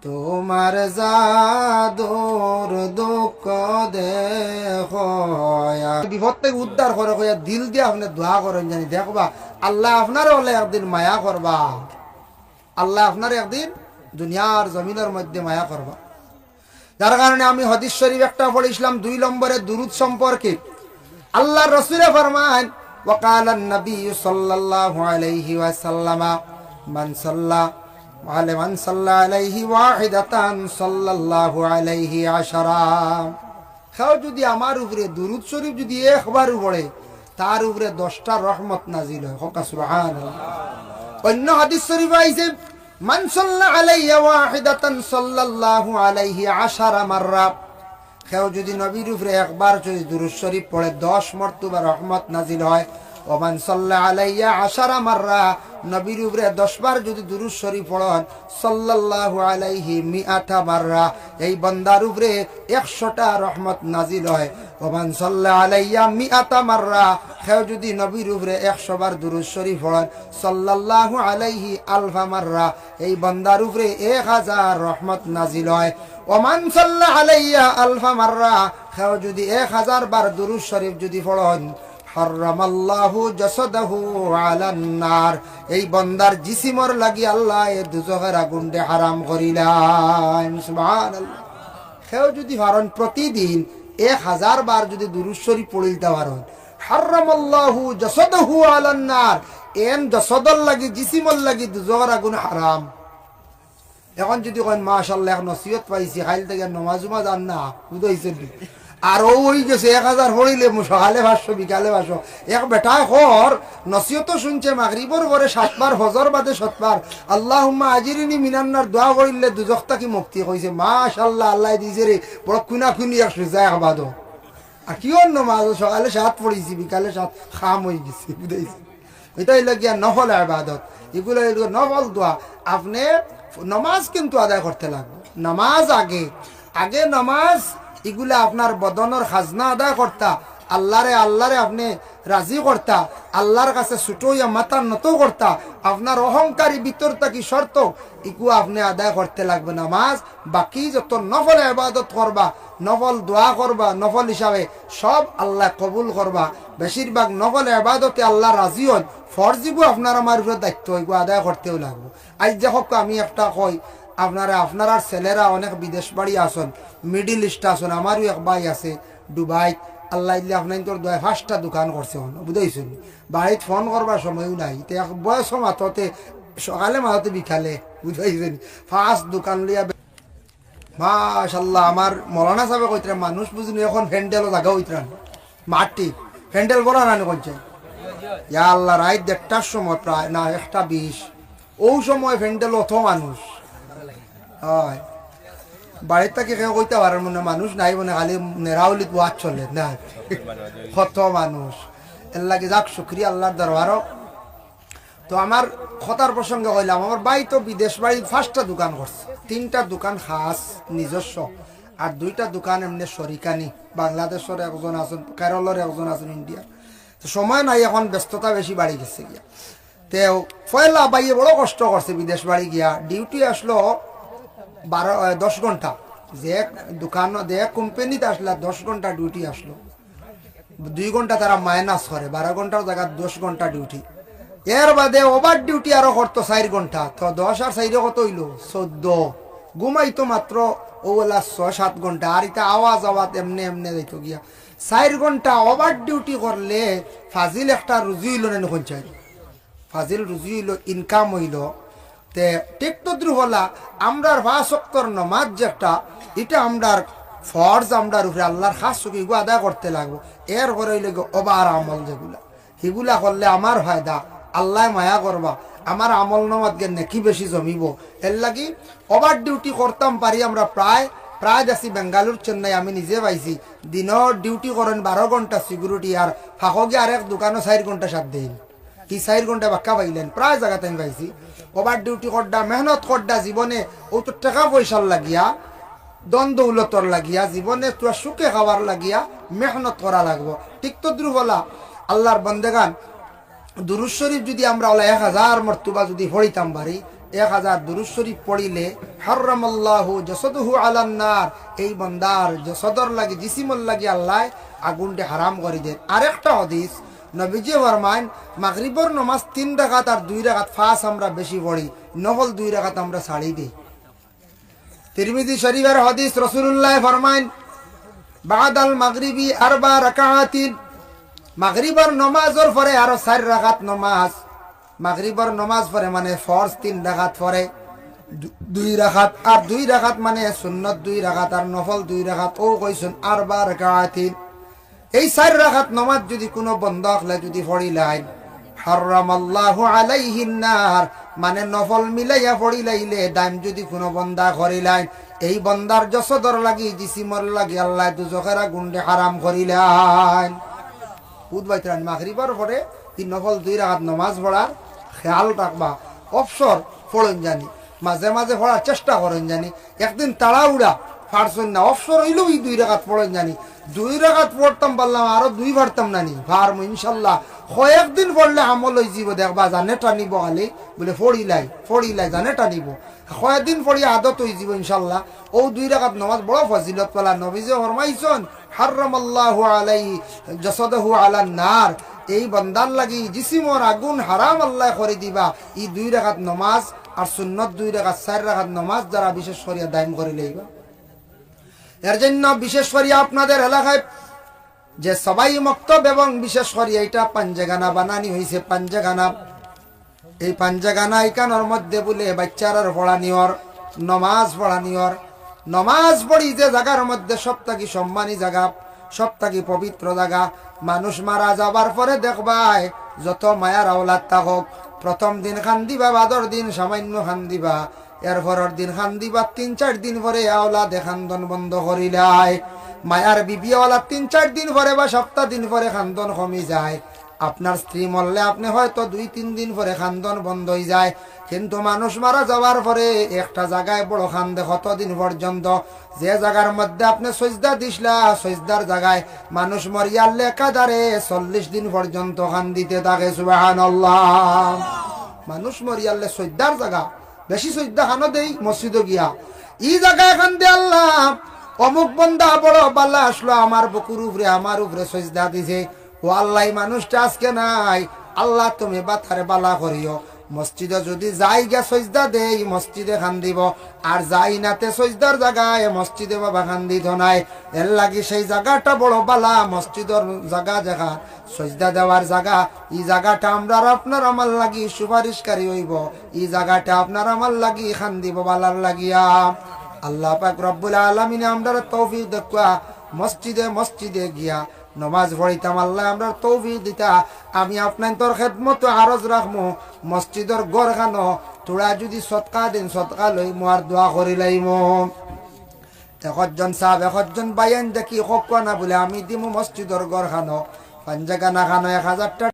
তোমার জাদুর দুঃখ দেখো বিপদ থেকে উদ্ধার করে কইয়া দিল দিয়ে আপনি দোয়া করেন জানি দেখবা আল্লাহ আপনার হলে একদিন মায়া করবা, আল্লাহ আপনার একদিন দুনিয়ার জমিনের মধ্যে মায়া করবা। যার কারণে আমি হাদিস শরীফ একটা পড়েছিলাম 2 নম্বরে দুরূদ সম্পর্কে। আল্লাহর রাসূল ফরমান وقال النبي صلى الله عليه وسلم من صلى عليه واحدة صلى الله عليه عشرا। কেউ যদি আমার উপরে দুরূদ শরীফ যদি একবার পড়ে তার উপরে 10টা রহমত নাজিল হয়। সুবহানাল্লাহ। অন্য হাদিস শরীফে আইছে মান সাল্লা আলাইহি ওয়াহিদাতান সাল্লাল্লাহু আলাইহি 10 মাররা। কেউ যদি নবীর উপরে একবার যদি দুরূদ শরীফ পড়ে 10 মর্তবা রহমত নাজিল হয়। ওমান সাল্লা আলাইয়া 10 মাররা, নবীর উপরে 10 বার যদি দুরূদ শরীফ পড়েন সাল্লাল্লাহু আলাইহি মিআতা মাররা, এই বান্দার উপরে 100টা রহমত নাজিল হয়। ওমান সাল্লা আলাইয়া মিআতা মাররা, কেউ যদি নবীর উপরে 100 বার দুরূদ শরীফ পড়েন সাল্লাল্লাহু আলাইহি আলফা মাররা, এই বান্দার উপরে 1000 রহমত নাজিল হয়। ওমান সাল্লা আলাইয়া আলফা মাররা, কেউ যদি 1000 বার দুরূদ শরীফ যদি পড়েন হারামাল্লাহু জাসাদাহু আলান নার, এই বান্দার জিসিমর লাগি আল্লাহ এ দুজখের আগুনকে হারাম করিলেন। সুবহানাল্লাহ। কেউ যদি পারেন প্রতিদিন 1000 বার যদি দুরূদ শরীফ পড়িতে পারেন হারামাল্লাহু জাসাদাহু আলান নার, এন জাসাদর লাগি জিসিমর লাগি দুজখের আগুন হারাম। এখন যদি কন মাশাআল্লাহ নসিহত পাইছি খাইল থেকে নামাজ জান না বুঝাইছেন আর ওই গেছে 1000 পড়িলে সকালে 500 বিকালে 500। এক বেটায় খর নসিহত শুনছে মাগরিবর পরে 7 বার ফজর বাদে 7 বার আল্লাহুম্মা আজিরিনি মিনান্নার দোয়া করিলে দুজখ থেকে মুক্তি হইছে। মাশাআল্লাহ আল্লাহ দিছে রে বড় কুনা এক সুজায় আবাদ। আর কি অন্য নামাজ সকালে 7 পড়িছি বিকালে 7 খাম হই গেছে বুঝাইছে। এটাই লাগিয়া নফল ইবাদত, এগুলো নফল দোয়া। আপনি নামাজ কিন্তু আদায় করতে লাগবে। নামাজ আগে নামাজ এগুলা আপনার বদনের খাজনা আদায় করতা, আল্লাহরে আপনি রাজি করতা, আল্লাহর কাছে ছুটো ইয়া মাথা নত করতা, আপনার অহংকারী ভিতর থাকি শর্ত ইকু আপনি আদায় করতে লাগবে নামাজ। বাকি যত নফল ইবাদত করবা, নফল দোয়া করবা, নফল হিসাবে সব আল্লাহ কবুল করবা। বেশিরভাগ নফল ইবাদতে আল্লাহ রাজি হন। ফরজিবু আপনার আমার উপরে দায়িত্ব এগুলো আদায় করতেও লাগবে। আজ দেখো আমি একটা কই আপনারা ছেলেরা অনেক বিদেশ বাড়ি আসন, মিডিল ইস্ট আসন। আমারও এক ভাই আছে দুবাই, আল্লাহ ইল্লা আপনার তোর 5টা দোকান করছে বুঝাইছেন। বাড়িতে ফোন করবার সময়ও নাই, এক বয়স মাথতে সকালে মাথতে বিকালে বুঝাইছেন 5 দোকান লিয়া। মাশাআল্লাহ আমার মৌলানা সাহেব কইতরা মানুষ বুঝুন এখন ফ্যান্ডেলও জায়গা হইতরান মাটি ফ্যান্ডেল বড় রান করছে। ইয়া আল্লাহ রাত 1টার সময় প্রায় না 1:20 ওই সময় ফ্যান্ডেল অত মানুষ হয়। বাড়ির থেকে কেউ কইতে পারেন মনে মানুষ নাই মনে খালি নেরাউলিত ওয়াজ চলে না কত মানুষ। এর লাগে যাক শুক্রিয়া আল্লাহর দরবারও। তো আমার কথার প্রসঙ্গে কইলাম আমার ভাই তো বিদেশ বাড়ি 5টা দোকান করছে, 3টা দোকান খাস নিজস্ব আর 2টা দোকান এমনি শরিকানি। বাংলাদেশের একজন আছেন, কেরলের একজন আছেন, ইন্ডিয়া। তো সময় নাই, এখন ব্যস্ততা বেশি বাড়ি গেছে গিয়া। তো পয়লা বাইয়ে বড় কষ্ট করছে বিদেশ বাড়ি গিয়া। ডিউটি আসলো 10 ঘন্টা, যে দোকান যে কোম্পানিতে আসলে 10 ঘন্টা ডিউটি আসলো। 2 ঘন্টা তারা মাইনাস করে, 12 ঘন্টার জায়গায় 10 ঘন্টা ডিউটি। এর বাদে ওভার ডিউটি আরো করতো 4 ঘন্টা। তো 10 আর 4 কত হইলো 14। ঘুমাইতো মাত্র ওগুলা 6-7 ঘন্টা। আর এটা আওয়াজ এমনি যাইতো গিয়া 4 ঘন্টা ওভার ডিউটি করলে ফাজিল একটা রুজি হইল না চাই, ফাজিল রুজি হইল, ইনকাম হইল। তে ঠিক তদ্রু হলা আমরার 5 ওয়াক্তের নামাজ যেটা এটা আমরার ফরজ, আমরার উপরে আল্লাহর খাস চুকি আদায় করতে লাগবো। এর পরে হইলে ওবার আমল যেগুলা সেগুলা করলে আমার ফায়দা, আল্লাহ মায়া করবা, আমার আমল নামাজ গে নেকি বেশি জমিব। এর লাগি ওভার ডিউটি করতাম পারি আমরা প্রায় যাচ্ছি বেঙ্গালুর, চেন্নাই আমি নিজে পাইছি। দিনের ডিউটি করেন 12 ঘন্টা সিকিউরিটি, আর ফাঁকে আরেক দোকানও 4 ঘন্টা 7 দিন। কি 4 ঘন্টা বাক্কা পাইলেন প্রায় জায়গাতে আমি পাইছি। ওভার ডিউটি করডা, মেহনত করডা, জীবনে ও তো টাকা পয়সার লাগিয়া, দ্বন্দ্ব উলতর লাগিয়া, জীবনে তোরা সুখে খাবার লাগিয়া মেহনত করা লাগবো। ঠিক তো দ্রুবলা আল্লাহর বন্দেগান দুরূদ শরীফ যদি আমরা 1000 মর্তবা যদি পড়িতাম পারি 1000 দুরূদ শরীফ পড়িলে হারামাল্লাহু জাসাদুহু আলান নার, এই বান্দার জাসাদর লাগি জিসিমর লাগি আল্লাহ আগুনটা হারাম করে দেন। আরেকটা হাদিস নবীজি ফরমান মাগরিবের নামাজ 3 রাকাত আর 2 রাকাত ফাস আমরা বেশি পড়ি, নফল 2 রাকাত আমরা ছাড়ি দেই। তিরমিজি শরীফের হাদিস রাসূলুল্লাহ ফরমান বাদাল মাগরিবি 4 রাকাতিন, মাগরিবের নামাজের পরে আরো 4 রাকাত নামাজ, মাগরিবের নামাজ পরে মানে ফরজ 3 রাকাত পরে 2 রাকাত আর 2 রাকাত মানে সুন্নত 2 রাকাত আর নফল 2 রাকাত, ও কইছেন 4 রাকাতিন। এই 4 রাকাত নামাজ যদি কোনো বান্দা হলে যদি পড়িলাই হারামাল্লাহু আলাইহিন নার, মানে নফল মিলাইয়া পড়িলাইলে দাম যদি কোনো বান্দা করিলাই, এই বান্দার জসদর লাগি জিসিমর লাগি আল্লাহ দুজখের আগুনটা হারাম করিলেন। বুধবাইতেন মাগরিবের পরে এই নফল 2 রাকাত নামাজ পড়ার খেয়াল রাখবা, অবসর পড়েন জানি, মাঝে মাঝে পড়ার চেষ্টা করেন জানি, একদিন তাড়াহুড়া পারছেন না, অবসর হইলেও 2 রাকাত পড়েন জানি। 2 রাকাত পড়তাম পারলাম, আরো 2 পারতাম নানি পারমু ইনশাল্লাহ। কয়েকদিন পড়লে আমল হয়ে যাব, দেখবা জানে টানিব, খালি বলে ফড়িলাই জানে টানিব, কয়েকদিন পড়ি আদত হয়ে যাব ইনশাল্লাহ। ও 2 রাকাত নামাজ বড় ফজিলত পালা, নবীজি ফরমাইছেন হারামাল্লাহু আলাইহি জাসাদাহু আলান নার, এই বান্দার লাগি জিসিমর আগুন হারাম আল্লাহ করে দিবা এই 2 রাকাত নামাজ আর সুন্নত 2 রাকাত 4 রাকাত নামাজ যারা বিশেষ করিয়া দায়ম করে লইবা। এর জন্য বিশেষ করিয়া আপনাদের এলাকায় যে সবাই মক্তব এবং বিশেষ করিয়া এটা পাঞ্জাগানা বানানি হয়েছে, পাঞ্জাগানা, এই পাঞ্জাগানা এখানোর মধ্যে বলে বাচ্চারার পড়ানিওর নমাজ পড়ানিওর, নমাজ পড়ি যে জায়গার মধ্যে সবথেকে সম্মানী জায়গা, সবথেকে পবিত্র জায়গা। মানুষ মারা যাবার পরে দেখবাই যত মায়ার আওলাদ থাকুক, প্রথম দিন খান দিবা, বাদর দিন সামান্য খান দিবা, এরপরের দিন খান দিবা, 3-4 দিন পরে আওলাদ খান্দন বন্ধ করিলাই। মায়ার বিবি আওলাদ 3-4 দিন পরে বা সপ্তাহ দিন পরে খান্দন কমি যায়। আপনার স্ত্রী মরলে আপনি হয়তো 2-3 দিন পরে খান্দন বন্ধ হয়ে যায়, কিন্তু মানুষ মারা যাওয়ার পরে একটা জায়গায় বড় খান্দে কতদিন পর্যন্ত, যে জায়গার মধ্যে আপনি সজদা দিসলা সজদার জায়গায় মানুষ মরিয়ালে একাধারে 40 দিন পর্যন্ত খান দিতে থাকে। সুবহানাল্লাহ। মানুষ মরিয়ালে সজদার জায়গা বেশি সজদা খানো দেই মসজিদে গিয়া, এই জায়গায় খান দে আল্লাহ অমুক বন্দা বড় বাল্লা আসলো আমার বুকুর উপরে আমার উপরে সজদা দিছে, ও আল্লাহ মানুষটা আজকে নাই, আল্লাহ তুমি বাথারে বালা করিও। মসজিদে যদি যাই গা সজদা দেই মসজিদে খান দিব, আর যাই নাতে সজদার জায়গায় মসজিদে বাবা খান দিত নাই। এর লাগি সেই জায়গাটা বড় বালা, মসজিদের জায়গা সজদা দেওয়ার জায়গা, এই জায়গাটা আমরা আপনার আমার লাগি সুপারিশকারী হইব, এই জায়গাটা আপনার আমার লাগি খান দিব বালার লাগিয়া। আল্লাহ পাক রব্বুল আলামিন আমরা তৌফিক দেখা মসজিদে গিয়া নমাজ পড়িতাম, আল্লাহ আমরা তৌফিক দিতা। আমি আপনার তোর খেদমত আরজ রাখমু, মসজিদের গড় খানো তোরা যদি সৎকা দিন সৎকা লই মোয়ার দোয়া করি লাইম। একজন সাহেব একজন বাইন দেখি হকা না বলে আমি দিমু মসজিদের গড় খানো, পাঞ্জাগানা খানো 1000টা